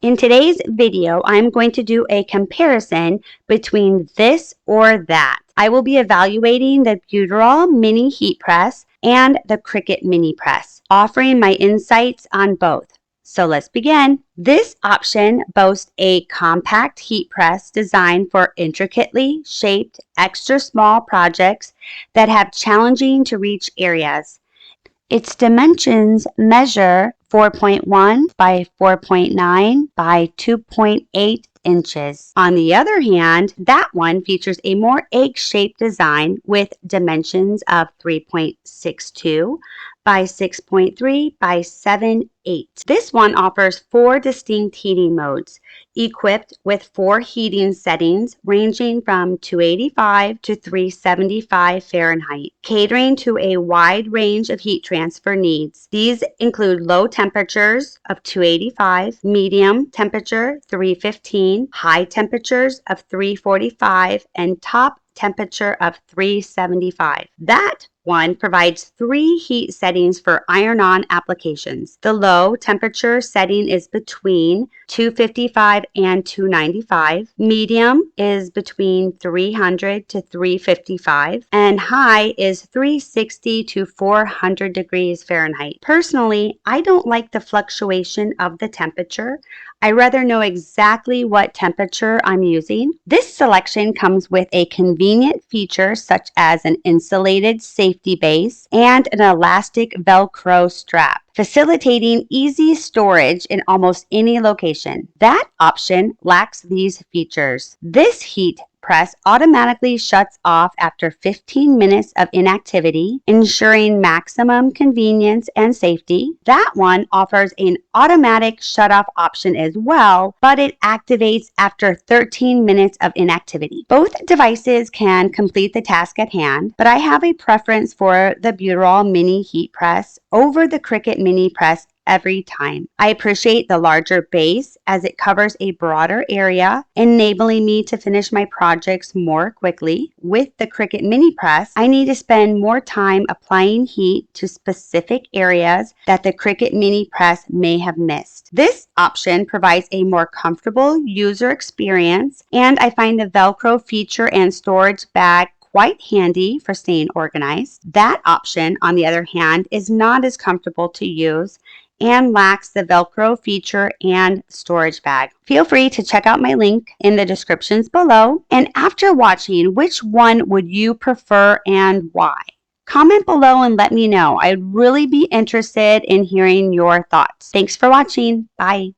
In today's video, I'm going to do a comparison between this or that. I will be evaluating the Beautural Mini Heat Press and the Cricut Mini Press, offering my insights on both. So let's begin. This option boasts a compact heat press designed for intricately shaped, extra small projects that have challenging to reach areas. Its dimensions measure 4.1 by 4.9 by 2.8 inches. On the other hand, that one features a more egg-shaped design with dimensions of 3.62 by 6.3 by 7.8. This one offers 4 distinct heating modes, equipped with 4 heating settings ranging from 285 to 375 Fahrenheit, catering to a wide range of heat transfer needs. These include low temperatures of 285, medium temperature 315, high temperatures of 345, and top temperature of 375. That one provides 3 heat settings for iron-on applications. The low temperature setting is between 255 and 295. Medium is between 300 to 355. And high is 360 to 400 degrees Fahrenheit. Personally, I don't like the fluctuation of the temperature. I rather know exactly what temperature I'm using. This selection comes with a convenient feature such as an insulated safety base and an elastic Velcro strap, facilitating easy storage in almost any location. That option lacks these features. This heat press automatically shuts off after 15 minutes of inactivity, ensuring maximum convenience and safety. That one offers an automatic shut-off option as well, but it activates after 13 minutes of inactivity. Both devices can complete the task at hand, but I have a preference for the Beautural Mini Heat Press over the Cricut Mini Press every time. I appreciate the larger base as it covers a broader area, enabling me to finish my projects more quickly. With the Cricut Mini Press, I need to spend more time applying heat to specific areas that the Cricut Mini Press may have missed. This option provides a more comfortable user experience, and I find the Velcro feature and storage bag quite handy for staying organized. That option, on the other hand, is not as comfortable to use and lacks the Velcro feature and storage bag. Feel free to check out my link in the descriptions below. And after watching, which one would you prefer and why? Comment below and let me know. I'd really be interested in hearing your thoughts. Thanks for watching. Bye.